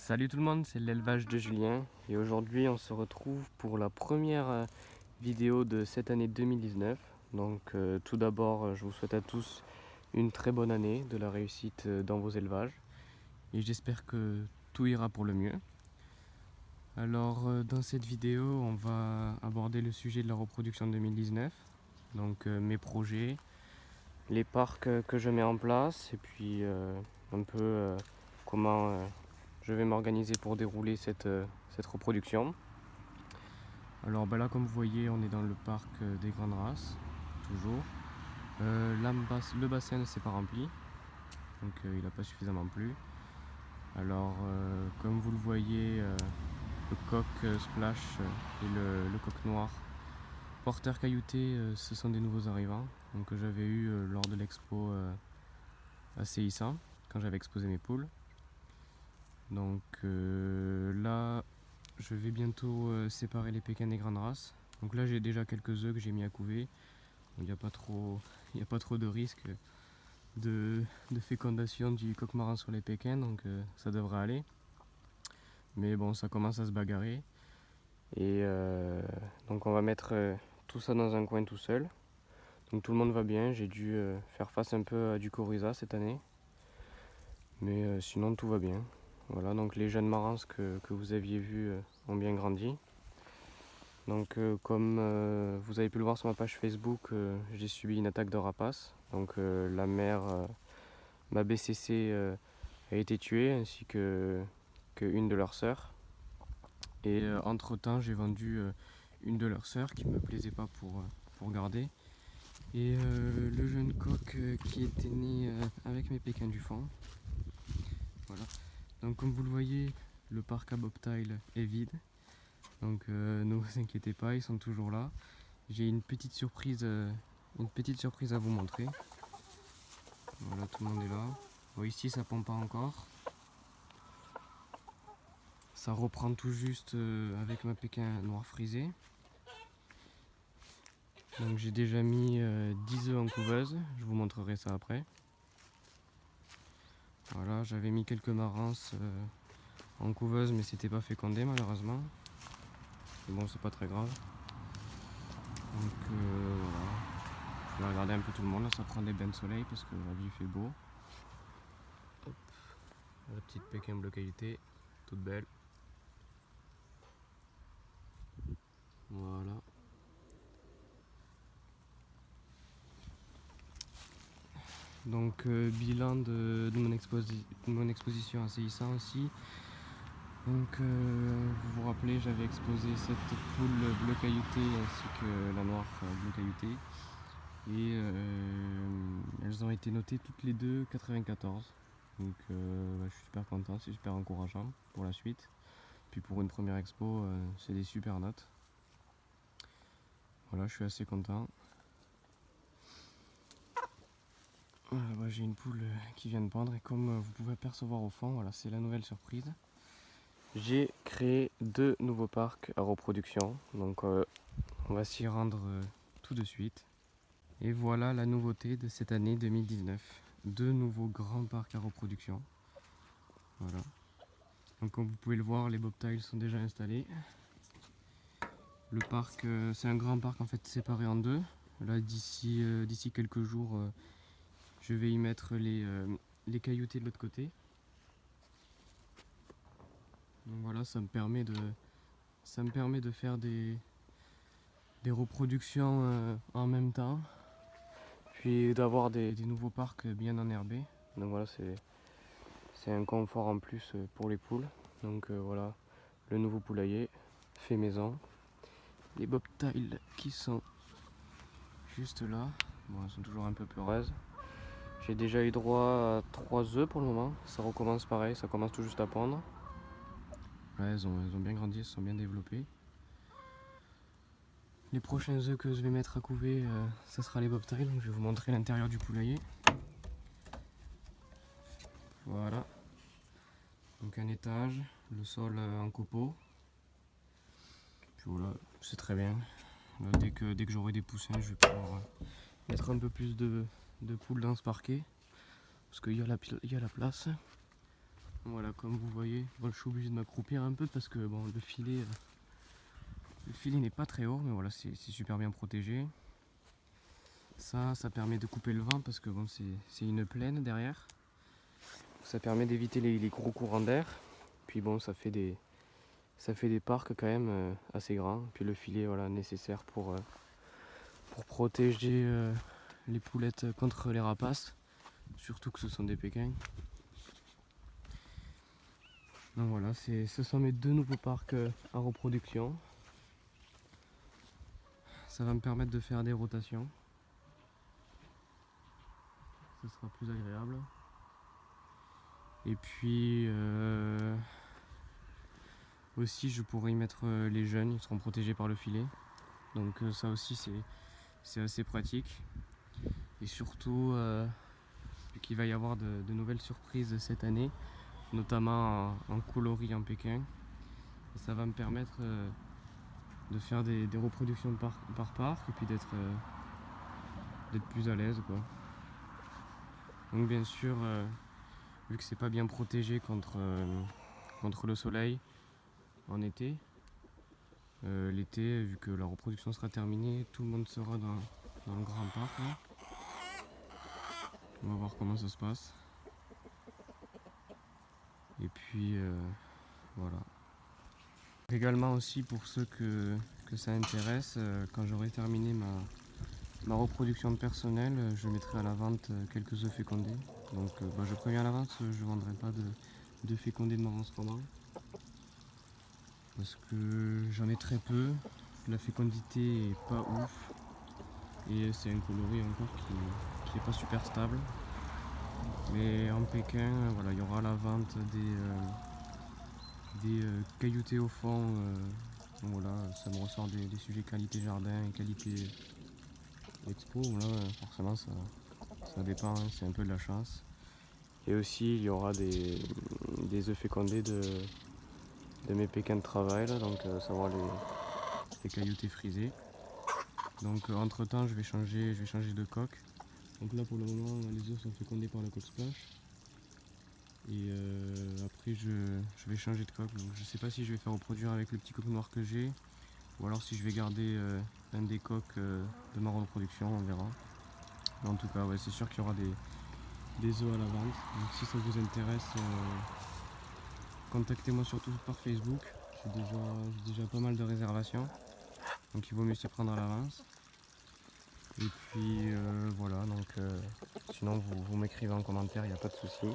Salut tout le monde, c'est l'élevage de Julien et aujourd'hui on se retrouve pour la première vidéo de cette année 2019. Donc tout d'abord je vous souhaite à tous une très bonne année, de la réussite dans vos élevages et j'espère que tout ira pour le mieux. Alors dans cette vidéo on va aborder le sujet de la reproduction 2019, donc mes projets, les parcs que je mets en place et puis un peu comment je vais m'organiser pour dérouler cette reproduction. Alors là comme vous voyez on est dans le parc des grandes races, toujours. Le bassin ne s'est pas rempli, donc il n'a pas suffisamment plu. Alors comme vous le voyez, le coq splash et le coq noir porteur caillouté, ce sont des nouveaux arrivants donc, que j'avais eu lors de l'expo à Céissan, quand j'avais exposé mes poules. Donc là je vais bientôt séparer les pékins des grandes races. Donc là j'ai déjà quelques œufs que j'ai mis à couver. Il n'y a pas trop de risque de fécondation du coq marin sur les pékins, donc ça devrait aller. Mais bon, ça commence à se bagarrer. Et donc on va mettre tout ça dans un coin tout seul. Donc tout le monde va bien, j'ai dû faire face un peu à du coryza cette année. Mais sinon tout va bien. Voilà, donc les jeunes marans que vous aviez vus ont bien grandi. Donc comme vous avez pu le voir sur ma page Facebook, j'ai subi une attaque de rapace. Donc la mère, ma BCC, a été tuée ainsi qu'une de leurs sœurs. Et entre temps j'ai vendu une de leurs sœurs qui ne me plaisait pas pour garder. Et le jeune coq qui était né avec mes pékins du fond. Voilà. Donc comme vous le voyez, le parc à bobtail est vide. Donc ne vous inquiétez pas, ils sont toujours là. J'ai une petite surprise à vous montrer. Voilà, tout le monde est là. Bon, ici ça pompe pas encore. Ça reprend tout juste avec ma pékin noir frisé. Donc j'ai déjà mis 10 œufs en couveuse, je vous montrerai ça après. Voilà, j'avais mis quelques marans en couveuse mais c'était pas fécondé malheureusement. Mais bon, c'est pas très grave. Donc voilà, je vais regarder un peu tout le monde, là ça prend des bains de soleil parce que la vie fait beau. Hop. La petite pékin bleu qualité, toute belle. Voilà. Donc bilan de mon exposition à Céissan aussi. Donc vous vous rappelez, j'avais exposé cette poule bleu caillouté ainsi que la noire bleu caillouté. Et elles ont été notées toutes les deux 94. Donc je suis super content, c'est super encourageant pour la suite. Puis pour une première expo, c'est des super notes. Voilà, je suis assez content. Voilà, j'ai une poule qui vient de pondre et comme vous pouvez apercevoir au fond, voilà, c'est la nouvelle surprise. J'ai créé 2 nouveaux parcs à reproduction, donc on va s'y rendre tout de suite. Et voilà la nouveauté de cette année 2019. 2 nouveaux grands parcs à reproduction. Voilà. Donc comme vous pouvez le voir, les bobtails sont déjà installés. Le parc, c'est un grand parc en fait séparé en 2. Là d'ici quelques jours, je vais y mettre les cailloutés de l'autre côté. Donc voilà, ça me permet de faire des reproductions en même temps. Puis d'avoir des nouveaux parcs bien enherbés. Donc voilà, c'est un confort en plus pour les poules. Donc voilà, le nouveau poulailler fait maison. Les bobtails qui sont juste là. Bon, elles sont toujours un peu peureuses. J'ai déjà eu droit à 3 œufs pour le moment. Ça recommence pareil, ça commence tout juste à pondre. Là, elles ont bien grandi, elles sont bien développées. Les prochains œufs que je vais mettre à couver, ça sera les bobtails. Donc je vais vous montrer l'intérieur du poulailler. Voilà. Donc un étage, le sol en copeaux. Puis voilà, c'est très bien. Là, dès que j'aurai des poussins, je vais pouvoir mettre un peu plus de poules dans ce parquet. Parce qu'il y a la place. Voilà, comme vous voyez, bon, je suis obligé de m'accroupir un peu parce que bon, le filet n'est pas très haut, mais voilà, c'est super bien protégé. Ça permet de couper le vent parce que bon, c'est une plaine derrière. Ça permet d'éviter les gros courants d'air. Puis bon, ça fait des parcs quand même assez grands. Puis le filet, voilà, nécessaire pour protéger les poulettes contre les rapaces. Surtout que ce sont des pékins. Donc voilà, ce sont mes 2 nouveaux parcs à reproduction. Ça va me permettre de faire des rotations. Ce sera plus agréable. Et puis aussi je pourrais y mettre les jeunes, ils seront protégés par le filet. Donc ça aussi c'est assez pratique. Et surtout vu qu'il va y avoir de nouvelles surprises cette année, notamment en coloris en Pékin. Et ça va me permettre de faire des reproductions par parc et puis d'être plus à l'aise, quoi. Donc bien sûr, vu que c'est pas bien protégé contre le soleil en été, l'été, vu que la reproduction sera terminée, tout le monde sera dans le grand parc là. On va voir comment ça se passe. Et puis voilà. Également aussi pour ceux que ça intéresse, quand j'aurai terminé ma reproduction personnelle, je mettrai à la vente quelques œufs fécondés. Donc je préviens à l'avance, je ne vendrai pas de fécondés de m'enregistrement. Parce que j'en ai très peu, la fécondité est pas ouf. Et c'est un coloris encore qui est pas super stable. Mais en Pékin, voilà, il y aura la vente des cailloutés au fond. Voilà, ça me ressort des sujets qualité jardin et qualité expo. Là, forcément, ça dépend, hein, c'est un peu de la chance. Et aussi, il y aura des œufs fécondés de mes pékins de travail, là, donc savoir les cailloutés frisés. Donc entre temps, je vais changer de coque. Donc là, pour le moment, les œufs sont fécondés par la coque splash. Et après, je vais changer de coque. Donc, je sais pas si je vais faire reproduire avec le petit coq noir que j'ai, ou alors si je vais garder un des coques de ma reproduction, on verra. Mais en tout cas, ouais, c'est sûr qu'il y aura des œufs à la vente. Donc si ça vous intéresse, contactez-moi surtout par Facebook. J'ai déjà pas mal de réservations, donc il vaut mieux s'y prendre à l'avance. Et puis voilà, donc sinon vous m'écrivez en commentaire, il n'y a pas de souci.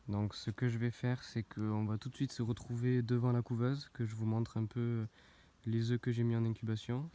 Donc ce que je vais faire, c'est qu'on va tout de suite se retrouver devant la couveuse, que je vous montre un peu les œufs que j'ai mis en incubation.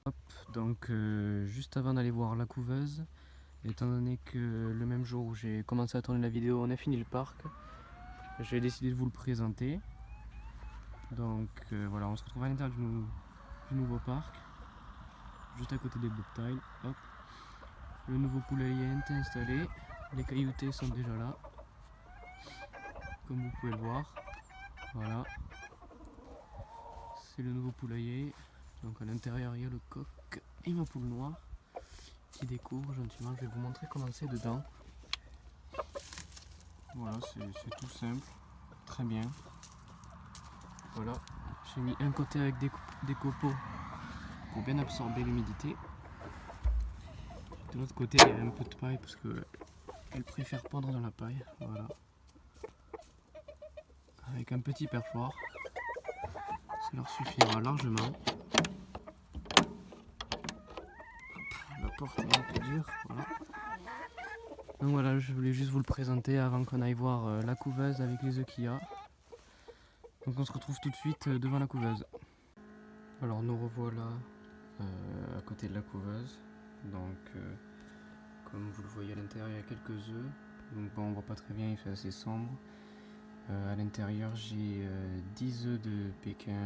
Hop, donc juste avant d'aller voir la couveuse, étant donné que le même jour où j'ai commencé à tourner la vidéo, on a fini le parc, j'ai décidé de vous le présenter. Donc voilà, on se retrouve à l'intérieur du nouveau parc, juste à côté des bobtails. Hop, le nouveau poulailler est installé, les cailloutés sont déjà là, comme vous pouvez le voir. Voilà, c'est le nouveau poulailler. Donc à l'intérieur il y a le coq et ma poule noire qui découvre gentiment. Je vais vous montrer comment c'est dedans. Voilà, c'est tout simple, très bien. Voilà, j'ai mis un côté avec des copeaux pour bien absorber l'humidité. De l'autre côté, il y a un peu de paille parce qu'elle préfère pondre dans la paille. Voilà, avec un petit perchoir, ça leur suffira largement. La porte est un peu dure, voilà. Donc voilà, je voulais juste vous le présenter avant qu'on aille voir la couveuse avec les œufs qu'il y a. Donc on se retrouve tout de suite devant la couveuse. Alors nous revoilà à côté de la couveuse. Donc comme vous le voyez à l'intérieur, il y a quelques œufs. Donc bon, on voit pas très bien, il fait assez sombre. À l'intérieur, j'ai 10 œufs de Pékin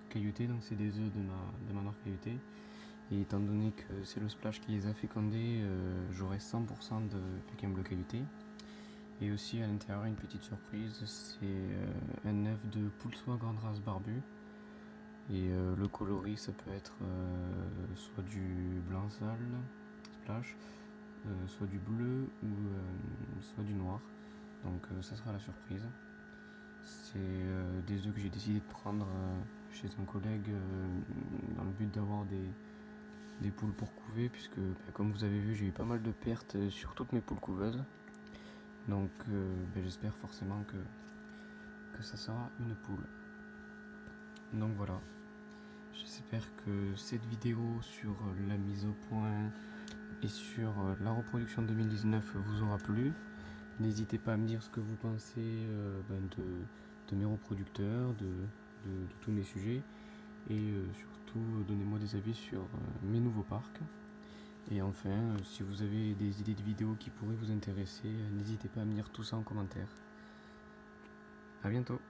cailloutés, donc c'est des œufs de ma marque cailloutée. Et étant donné que c'est le splash qui les a fécondés, j'aurai 100% de Pékin bleu caillouté. Et aussi à l'intérieur, une petite surprise, c'est un œuf de poule soie grande race barbu. Et le coloris, ça peut être soit du blanc sale, splash, soit du bleu ou soit du noir. Donc ça sera la surprise. C'est des œufs que j'ai décidé de prendre chez un collègue dans le but d'avoir des poules pour couver, puisque comme vous avez vu, j'ai eu pas mal de pertes sur toutes mes poules couveuses. Donc j'espère forcément que ça sera une poule. Donc voilà, j'espère que cette vidéo sur la mise au point et sur la reproduction 2019 vous aura plu. N'hésitez pas à me dire ce que vous pensez de mes reproducteurs, de tous mes sujets, et surtout donnez-moi des avis sur mes nouveaux parcs. Et enfin, si vous avez des idées de vidéos qui pourraient vous intéresser, n'hésitez pas à me dire tout ça en commentaire. A bientôt.